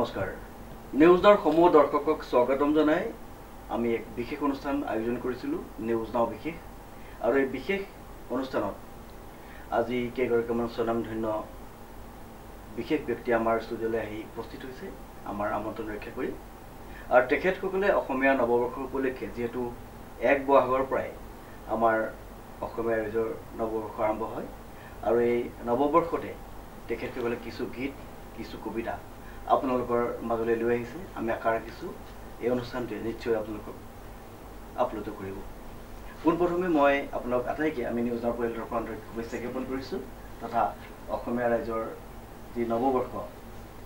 নমস্কাৰ নিউজৰ সমূহ দৰ্শকক স্বাগতম জনাই আমি এক বিশেষ অনুষ্ঠান আয়োজন কৰিছিলোঁ নিউজ নাও বিশেষ আৰু এই বিশেষ অনুষ্ঠানত আজি কেইগৰাকীমান স্বনামধন্য বিশেষ ব্যক্তি আমাৰ ষ্টুডিঅ'লৈ আহি উপস্থিত হৈছে আমাৰ আমন্ত্ৰণ ৰক্ষা কৰি আৰু তেখেতসকলে অসমীয়া নৱবৰ্ষ উপলক্ষে যেহেতু এক বহাগৰ পৰাই আমাৰ অসমীয়া ৰাইজৰ নৱবৰ্ষ আৰম্ভ হয় আৰু এই নৱবৰ্ষতে তেখেতসকলে কিছু গীত কিছু কবিতা আপোনালোকৰ মাজলৈ লৈ আহিছে আমি আশা ৰাখিছোঁ এই অনুষ্ঠানটোৱে নিশ্চয় আপোনালোকক আপলোড কৰিব পোনপ্ৰথমে মই আপোনালোক আটাইকে আমি নিউজ নাও পৰিয়ালৰ পৰা আন্তৰিক শুভেচ্ছা জ্ঞাপন কৰিছোঁ তথা অসমীয়া ৰাইজৰ যি নৱবৰ্ষ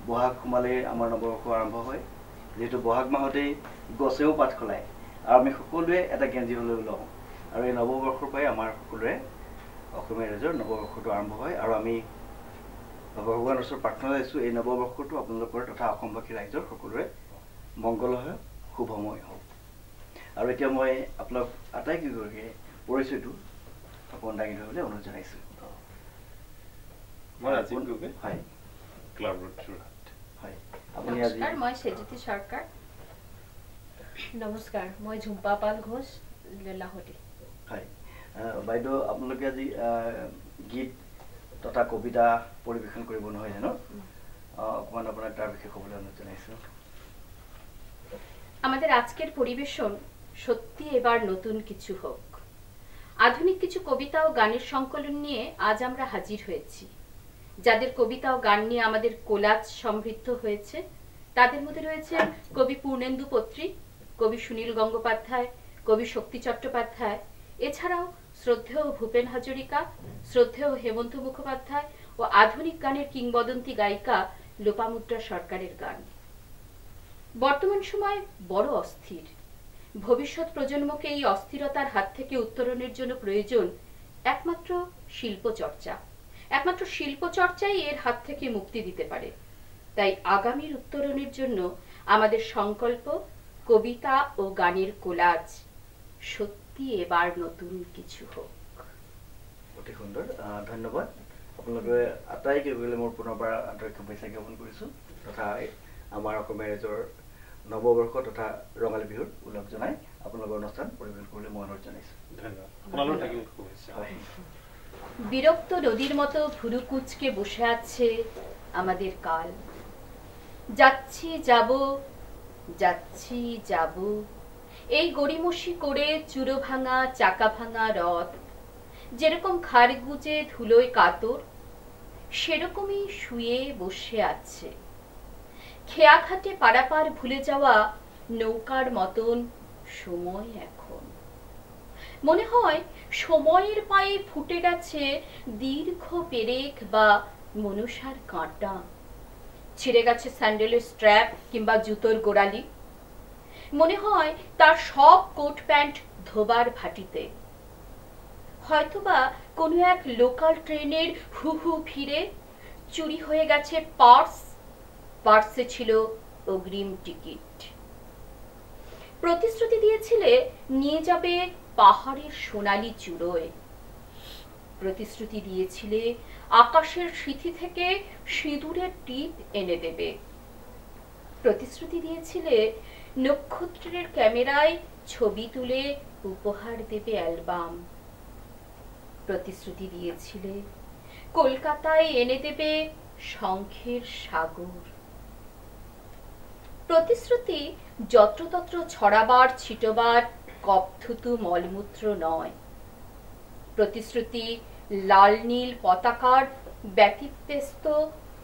বহাগ সোমালেই আমাৰ নৱবৰ্ষ আৰম্ভ হয় যেহেতু বহাগ মাহতেই গছেও পাত খলায় আৰু আমি সকলোৱে এটা গেঞ্জি হ'লৈ লওঁ আৰু এই নৱবৰ্ষৰ পৰাই আমাৰ সকলোৰে অসমীয়া ৰাইজৰ নৱবৰ্ষটো আৰম্ভ হয় আৰু আমি ভগৱানৰ ওচৰত প্ৰাৰ্থনা কৰিছোঁ এই নৱবৰ্ষটো আপোনালোকৰ তথা অসমবাসী ৰাইজৰ সকলোৰে মংগলময় শুভময় হওক আৰু এতিয়া মই আপোনাক আটাইকেইগৰাকীয়ে পৰিচয়টো অকণমান দাঙি ধৰিবলৈ অনুৰোধ জনাইছোঁ মই ৰাজীৱ গগৈ হয় ক্লাব ৰোড যোৰহাট হয় আপুনি আজি নমস্কাৰ মই সেজুতি সৰকাৰ নমস্কাৰ মই ঝুম্পা পাল ঘোষ লাহোটি হয় বাইদেউ আপোনালোকে আজি গীত তথা কবিতা পরিবেশন কৰিব নহয় জানো অকমান আপোনাক তাৰ বিষয়ে ক'বলৈ অনুৰোধ জনাইছোঁ আমাদের আজকের পরিবেশন সত্যি এবার নতুন কিছু হোক আধুনিক কিছু কবিতা ও গানের সংকলন নিয়ে আজ আমরা হাজির হয়েছি যাদের কবিতা ও গান নিয়ে আমাদের কোলাজ সমৃদ্ধ হয়েছে তাদের মধ্যে রয়েছে কবি পূর্ণেন্দু পত্রী কবি সুনীল গঙ্গোপাধ্যায় কবি শক্তি চট্টোপাধ্যায় এছাড়াও শ্রদ্ধেয় ভূপেন হাজরিকা শ্রদ্ধেয় হেমন্ত মুখোপাধ্যায় ও আধুনিক গানের কিংবদন্তি গায়িকা লোপামুদ্রা সরকারের গান বর্তমান সময় বড় অস্থির ভবিষ্যৎ প্রজন্মকে এই অস্থিরতার হাত থেকে উত্তরণের জন্য প্রয়োজন একমাত্র শিল্পচর্চা একমাত্র শিল্পচর্চাই এর হাত থেকে মুক্তি দিতে পারে তাই আগামীর উত্তরণের জন্য আমাদের সংকল্প কবিতা ও গানের কোলাজ সত্যি এবার নতুন কিছু হোক অতি সুন্দৰ ধন্যবাদ আপোনালোকে আটাইকেইগৰাকীলৈ মোৰ পুনৰবাৰ আন্তৰিক শুভেচ্ছা জ্ঞাপন কৰিছোঁ তথা আমাৰ অসমীয়া ৰাইজৰ নৱবৰ্ষ তথা ৰঙালী বিহুৰ উল্লেখ জনাই আপোনালোকৰ অনুষ্ঠান পৰিৱেশন কৰিবলৈ মই অনুৰোধ জনাইছোঁ বিরক্ত নদীর মতো ভুরু কুচকে বসে আছে আমাদের কাল যাচ্ছি যাব যাচ্ছি যাব এই গড়িমসি করে চুরো ভাঙা চাকা ভাঙা রথ যেরকম খাড় গুজে ধুলোয় কাতর সেরকমই শুয়ে বসে আছে খেয়া ঘাটে পারাপার ভুলে যাওয়া নৌকার মতন সময় এখন মনে হয় সময়ের পায়ে ফুটে গেছে দীর্ঘ পেরেক বা মনুষার কাঁটা ছিঁড়ে গেছে স্যান্ডেলের স্ট্র্যাপ কিংবা জুতোর গোড়ালি মনে হয় তার সব কোট প্যান্ট ধোবার ভাটিতে হয়তোবা কোনো এক লোকাল ট্রেনের হু হু ফিরে চুরি হয়ে গেছে পার্সে ছিল অগ্রিম টিকিট প্রতিশ্রুতি দিয়েছিলে নিয়ে যাবে পাহাড়ের সোনালী চূড়োয় প্রতিশ্রুতি দিয়েছিলে আকাশের সিথি থেকে সিঁদুরের টিপ এনে দেবে প্রতিশ্রুতি দিয়েছিলে নক্ষত্রের ক্যামেরায় ছবি তুলে উপহার দেবে অ্যালবাম প্রতিশ্রুতি দিয়েছিলে কলকাতায় এনে দেবে শঙ্খের সাগর প্রতিশ্রুতি যত্রতত্র ছড়াবার ছিটবার কপথুতু মলমূত্র নয় প্রতিশ্রুতি লাল নীল পতাকার ব্যতিব্যস্ত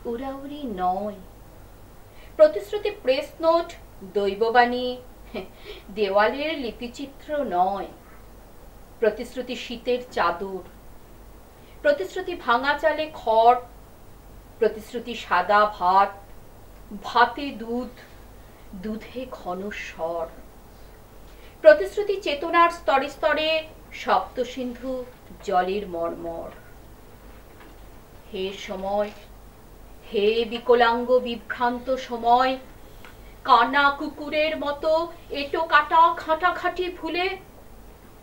উড়াউড়ি নয় প্রতিশ্রুতি প্রেস নোট দৈববাণী দেওয়ালের লিপিচিত্র নয় প্রতিশ্রুতি শীতের চাদর প্রতিশ্রুতি ভাঙা চালে খড় প্রতিশ্রুতি সাদা ভাত ভাতে দুধ দুধে ঘন স্বর প্রতিশ্রুতি চেতনার স্তরে স্তরে সপ্তসিন্ধু জলের মর্মর হে সময় হে বিকলাঙ্গ বিভ্রান্ত সময় কানা কুকুরের মতো এটো কাটা ঘাঁটাঘাঁটি ভুলে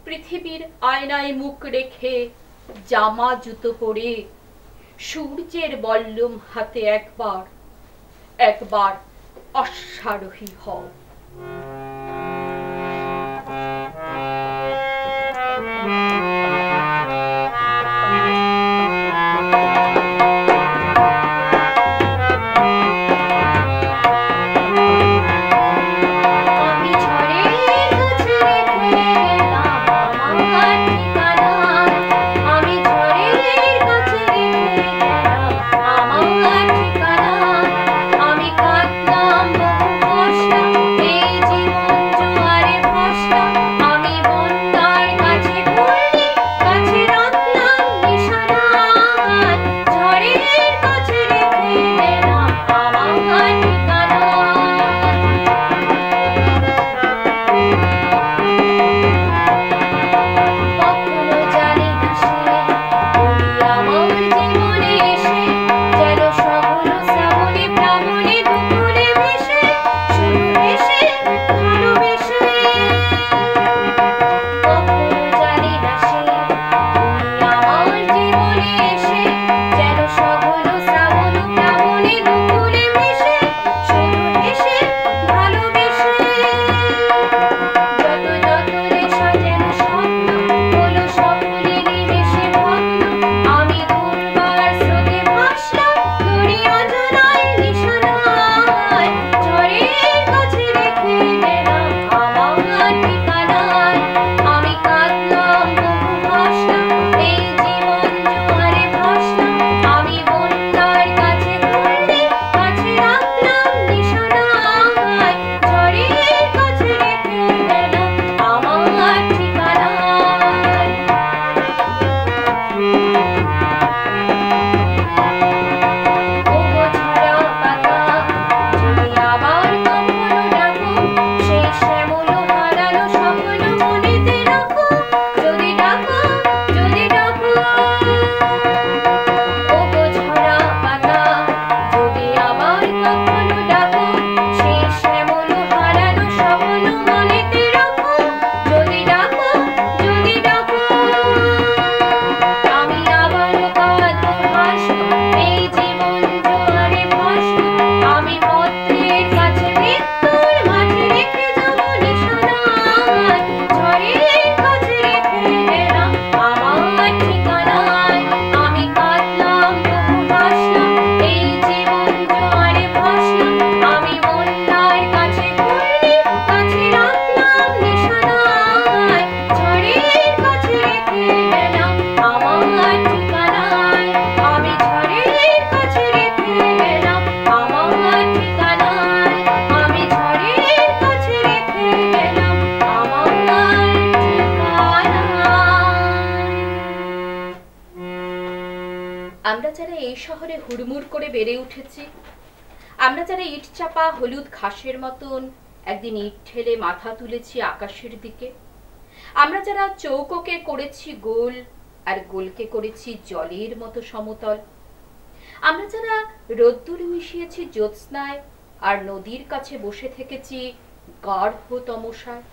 পৃথিবীর আয়নায় মুখ রেখে জামা জুতো পরে সূর্যের বল্লম হাতে একবার অশ্বারোহী হও। আমরা যারা এই শহরে হুড়মুড় করে বেড়ে উঠেছি, আমরা যারা ইট চাপা হলুদ ঘাসের মতন একদিন ইট ঠেলে মাথা তুলেছি আকাশের দিকে, আমরা যারা চৌকোকে করেছি গোল আর গোলকে করেছি জলের মতো সমতল, আমরা যারা রোদ্দুর মিশিয়েছি জ্যোৎস্নায় আর নদীর কাছে বসে থেকেছি গাঢ় তমসায়,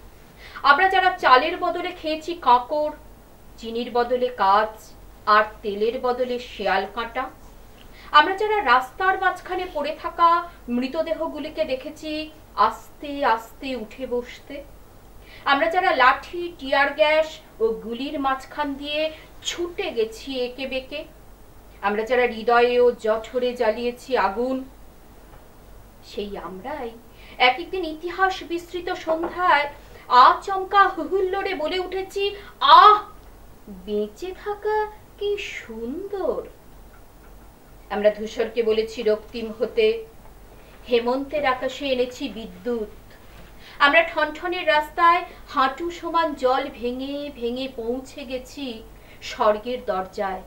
আমরা যারা চালের বদলে খেয়েছি কাঁকড়, চিনির বদলে কাঁচ আর তেলের বদলে শেয়াল কাঁটা, আমরা যারা রাস্তার মাঝখানে পড়ে থাকা মৃতদেহগুলিকে দেখেছি আস্তে আস্তে উঠে বসতে, আমরা যারা লাঠি, টিয়ার গ্যাস ও গুলির মাঝখান দিয়ে ছুটে গেছি একে বেঁকে, আমরা যারা হৃদয়ে ও জঠরে জ্বালিয়েছি আগুন, সেই আমরাই এক একদিন ইতিহাস বিস্তৃত সন্ধ্যায় আচমকা হুহুল্লোড়ে বলে উঠেছি, আহ, বেঁচে থাকা কি সুন্দর। আমরা ধূসরকে বলেছি রক্তিম হতে, হেমন্তের আকাশে এনেছি বিদ্যুৎ, আমরা ঠনঠনের রাস্তায় হাঁটু সমান জল ভেঙে ভেঙে পৌঁছে গেছি স্বর্গের দরজায়,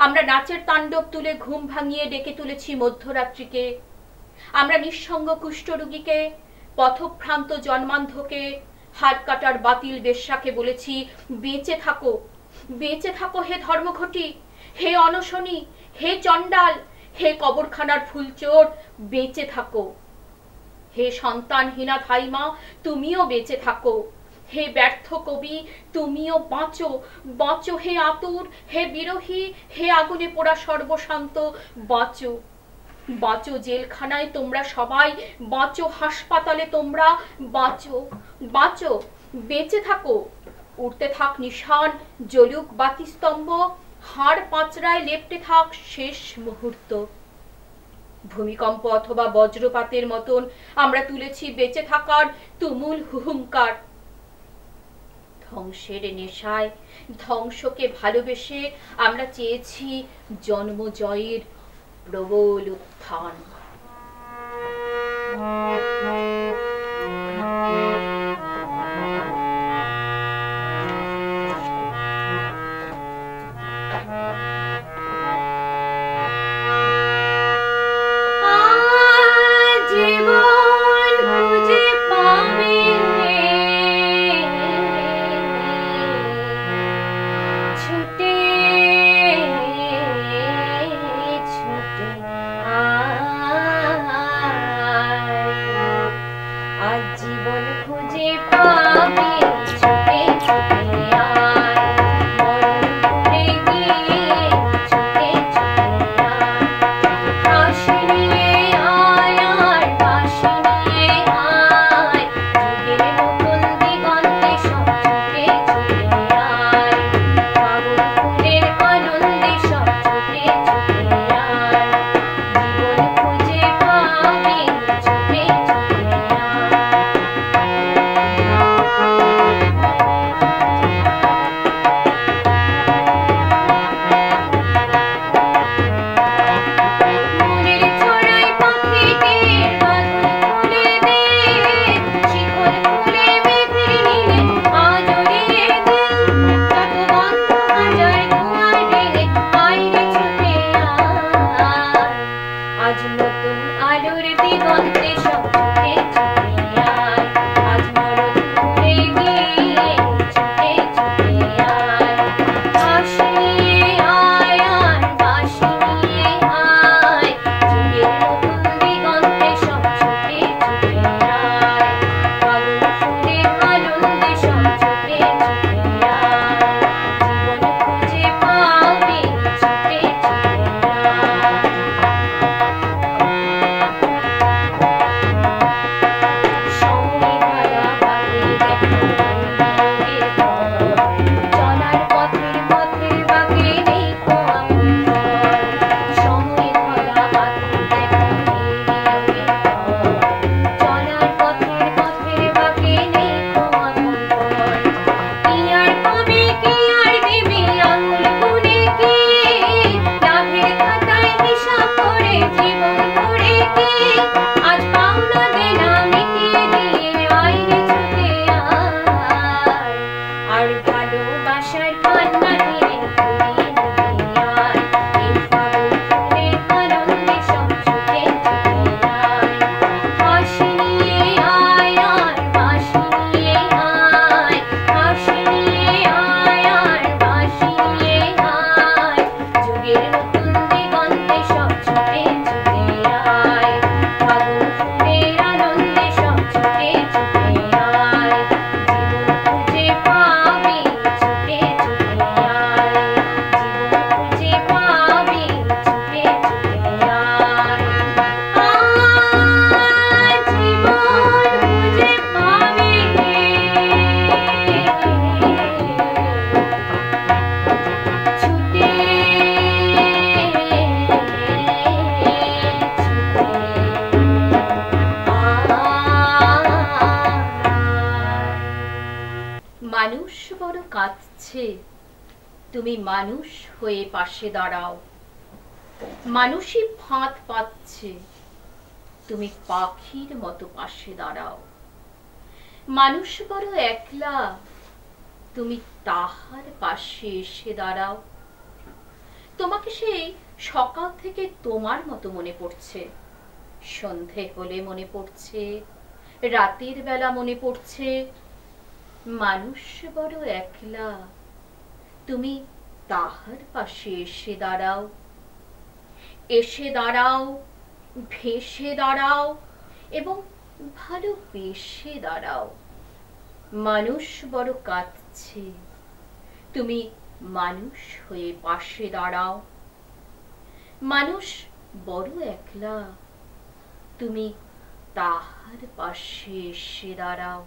আমরা নাচের তাণ্ডব তুলে ঘুম ভাঙিয়ে ডেকে তুলেছি মধ্যরাত্রিকে, আমরা নিঃসঙ্গ কুষ্ঠরোগীকে, পথভ্রান্ত জন্মান্ধকে, হাত কাটার বাতিল বেশ্যাকে বলেছি, বেঁচে থাকো, বেঁচে থাকো হে ধর্মঘটি, হে অনশনী, হে চণ্ডাল, হে কবরখানার ফুলচোর, বেঁচে থাকো। হে সন্তানহীনা ধাইমা, তুমিও বেঁচে থাকো। হে ব্যর্থ কবি, তুমিও বাঁচো, বাঁচো হে আতুর, হে বিরহী, হে আগুনে পোড়া সর্বশান্ত, বাঁচো, বাঁচো জেলখানায় তোমরা সবাই, বাঁচো হাসপাতালে তোমরা, বাঁচো বাঁচো, বেঁচে থাকো। উঠতে থাক নিশান, জ্বলুক বাতিস্তম্ভ, হাড় পাঁচড়ায় লেপ্টে থাক শেষ মুহূর্ত। ভূমিকম্প অথবা বজ্রপাতের মতন আমরা তুলেছি বেঁচে থাকার তুমুল হুহুঙ্কার। ধ্বংসের নেশায়, ধ্বংসকে ভালোবেসে আমরা চেয়েছি জন্মজয়ের প্রবল উত্থান। মানুষ বড় কাঁদছে, তুমি মানুষ হয়ে পাশে দাঁড়াও। মানুষই ফাঁদ পাচ্ছে, তুমি পাখির মতো পাশে দাঁড়াও। মানুষ বড় একলা, তুমি তাহার পাশে এসে দাঁড়াও। তোমাকে সেই সকাল থেকে তোমার মতো মনে পড়ছে, সন্ধে হলে মনে পড়ছে, রাতের বেলা মনে পড়ছে। মানুষ বড় একলা, তুমি তাহার পাশে এসে দাঁড়াও। এসে দাঁড়াও, ভেসে দাঁড়াও এবং ভালোবেসে দাঁড়াও। মানুষ বড় কাঁদছে, তুমি মানুষ হয়ে পাশে দাঁড়াও। মানুষ বড় একলা, তুমি তাহার পাশে এসে দাঁড়াও।